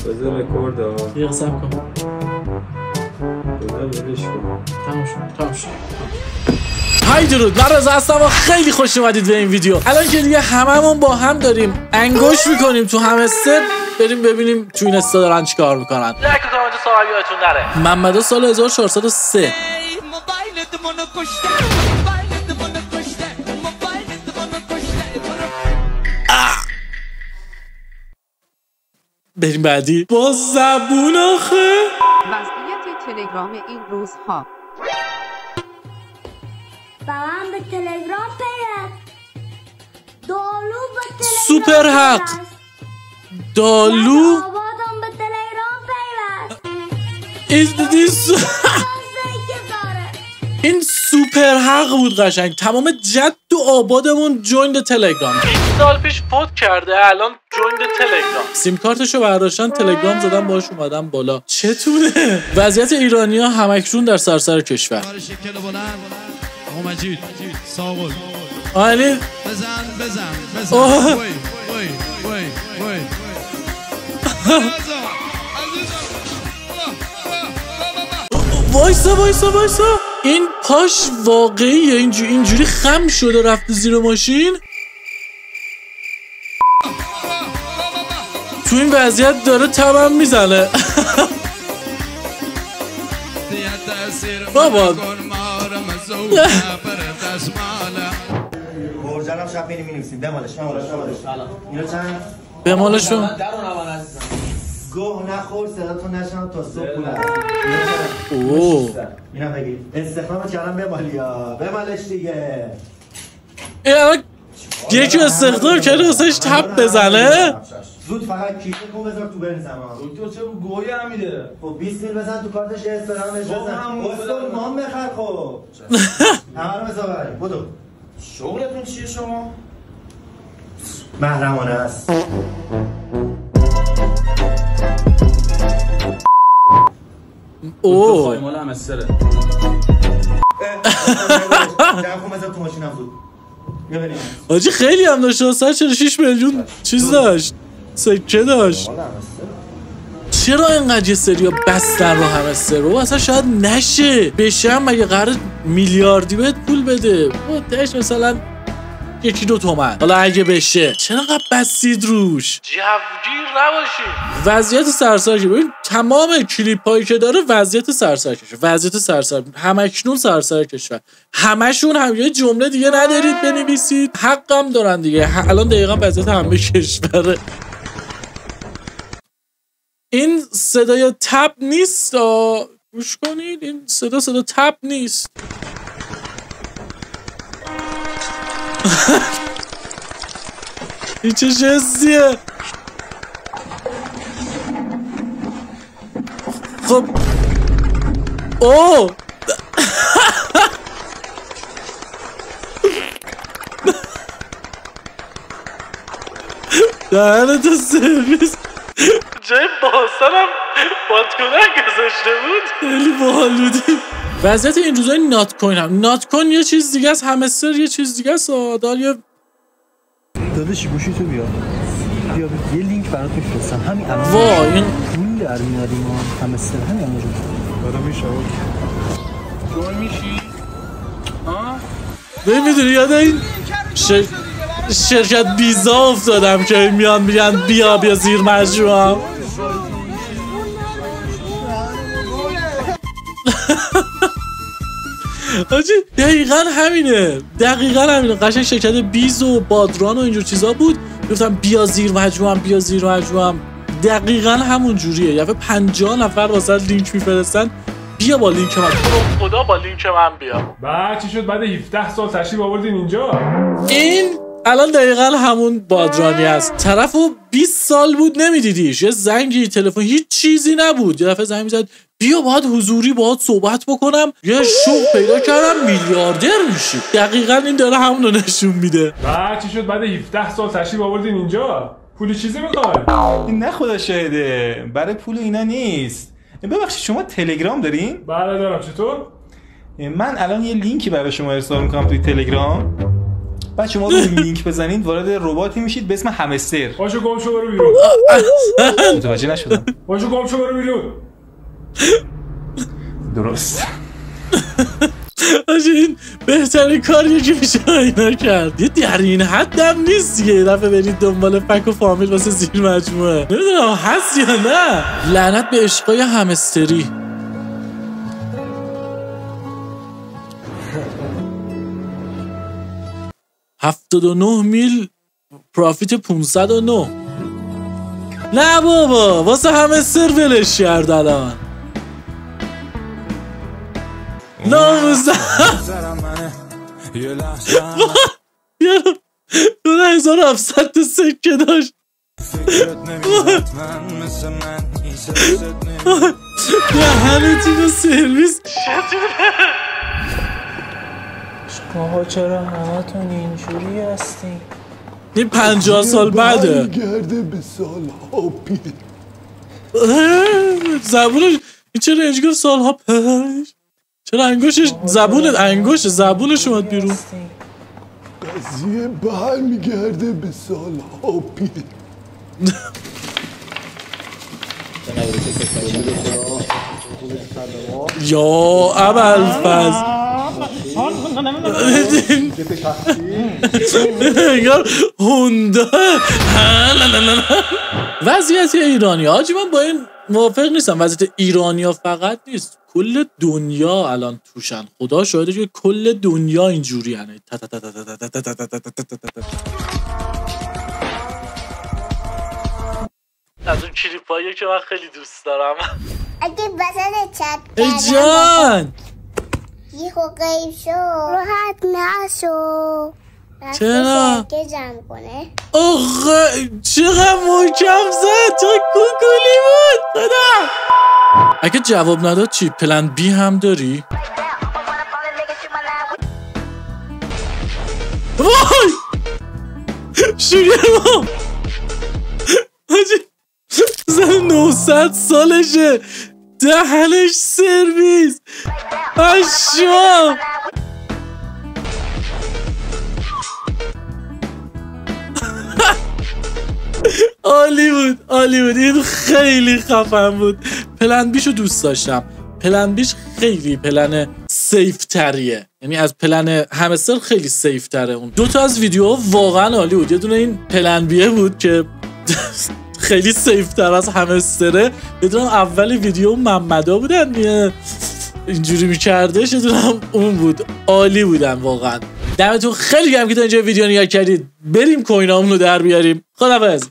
بذار رکورد ها یه قسم کن بذار ولش کن. تمام شد های درود، من رضا هستم و خیلی خوش اومدید به این ویدیو. الان که دیگه هممون با هم داریم انگوش میکنیم تو همستر، بریم ببینیم تو این استا دارن چی کار میکنن. لایک و کامنت صاحبیاتون نره. محمد سال 1403. بریم بعدی. با زبون آخه وضعیت تلگرام این روزها. بابام به تلگرام پیوست. دالو به تلگرام سوپر حق دالو بابام به تلگرام پیوست. این سوپر حق بود قشنگ. تمام جد و آبادمون جویند تلگرام. 20 سال پیش فوت کرده، الان جویند تلگرام. سیم کارتشو برداشتن تلگرام زدن باهاش اومدن بالا. چتونه؟ وضعیت ایرانی‌ها همکنون در سراسر کشور. مجید ساقل آلی بزن وای وایسا این پاش واقعیه؟ اینجوری خم شده رفته زیر ماشین؟ تو این وضعیت داره تمام میزنه. بابا برجنم شب میریم می‌نویسیم. بمالش اینو چند؟ بمالش رو گوه نخور صداتون نشنم تا صبح پول هست. اینم بگیر استخدام کردم بمالی ها. بمالش دیگه. یکی استخدام کرده واسهش تپ بزنه. زود فقط کیسه کن بذار تو بنزم ها. دکتر چه گویی هم میده؟ خب 20 میل بزن تو کارتش استرامش بزن. اصول مام بخر خب. همه رو بذار بریم. بدو. شغلتون چیه شما؟ محرمانه است. اوه خایمال هم استره. جمع کن بذار تو ماشینم زود. بیا بریم. آجی خیلی هم داشت. 146 میلیون چیز داشت، سکه داشت. چرا اینقدر یه سریا بستن رو همستر رو؟ اصلا شاید نشه. بشه هم مگه قرار میلیاردی بهت پول بده؟ بودش مثلا 1-2 تومن. حالا اگه بشه چرا انقدر بستید روش؟ جوگیر نباشید. وضعیت سرسر که ببین تمام کلیپ هایی که داره وضعیت سرسر کشور، وضعیت سرسر همکنون سرسر کشور. همشون هم یه جمله دیگه ندارید بنویسید. حقم دارن دیگه. الان دقیقا وضعیت همه کشوره. این صدای تپ نیست. گوش کنید، این صدا تپ نیست. این چه جزیه؟ خب اوه دهنتو سرویس. جای باسنم بادکنک گذاشته بود. خیلی باحال بودی. وضعیت این روزای نات کوین هم. نات کوین یه چیز دیگه است، همستر یه چیز دیگه است. داریو داداشی گوشی تو بیا یه لینک برات میفرستم همین الان. وا این پول در میاریم ما همستر همین اونجا. دادا میشه جوین میشی؟ ها؟ نمیدونی یاد این شرکت ویزا افتادم که میان میگن بیا زیر مجموعه. آجی دقیقا همینه قشنگ شرکت بیز و بادران و اینجور چیزا بود. گفتم بیا زیر مجموعم. دقیقا همون جوریه. یعنی 50 نفر واسه لینک میفرستن. بیا با لینک من، خدا با لینک من بیا. بعد چی شد بعد 17 سال تشریف آوردین اینجا؟ این الان دقیقا همون بادرانی است. طرفو 20 سال بود نمیدیدیش. یه زنگی تلفن هیچ چیزی نبود. یه دفعه زنگ میزد بیا باهات حضوری باهات صحبت بکنم. یه شغل پیدا کردم میلیاردر میشی. دقیقا این داره همونو نشون میده. بعد چی شد بعد 17 سال تشریف آوردین اینجا؟ پول چیزی میخوای؟ این نه خدا شاهده برای پول اینا نیست. ببخشید شما تلگرام دارین؟ بله دارم. چطور؟ من الان یه لینکی برای شما ارسال میکنم توی تلگرام. بعد شما رو لینک بزنید وارد رباتی میشید به اسم همستر. باشو گم شو برو بیرون. متوجه نشدم. باشو گم شو برو بیرون. درست. این بهترین کاریه که میشه اینا کرد. یه در این حد هم نیست یه دفعه برید دنبال فک و فامیل واسه زیر مجموعه. نمیدونم هست یا نه. لعنت به عشقای همستری. $79 میل پرافیت 509. نه بابا واسه همستر ولش کرد الان. ناموزم 1700 تا سکه داشت. همه تینا سرویس آقا چرا همتون اینجوری هستین؟ این 50 سال بعده. گرده به سالها پیش. زبونش این چرا اینجا گفت سالها پیش؟ چرا انگوشش زبونش اومد بیرون. قضیه برمیگرده به سالها پیش. یا ابوالفضل انگار هوندا. وضعیت ایرانی حاجی من با این موافق نیستم. وضعیت ایرانی ها فقط نیست کل دنیا الان توشن. خدا شاهده که کل دنیا اینجوری هنه. از اون کلیپایی که من خیلی دوست دارم. اگه وسط چپ ای جان یهو غیب شو راحت نشو. چرا؟ که جمع کنه. آخه چقدر محکم زد. چقدر کوکولی بود خدا. اگه جواب نداد چی؟ پلن بی هم داری؟ وای شوگر زن 900 سالشه دهنش سرویس اشوام. عالی بود این خیلی خفن بود. پلن بیشو دوست داشتم. پلن بیش خیلی پلن سیف تریه، یعنی از پلن همستر خیلی سیف تره. اون دو تا از ویدیوها واقعا عالی بود. یه دونه این پلن بیه بود که خیلی سیف تر از همستره. یه دونه اول ویدیو محمدا بودن اینجوری میکردش. یه دونه هم اون بود. عالی بودن واقعا. دمتون خیلی گرم که تا اینجا ویدیو نگاه کردید. بریم کوینامون رو در بیاریم. خداحافظ.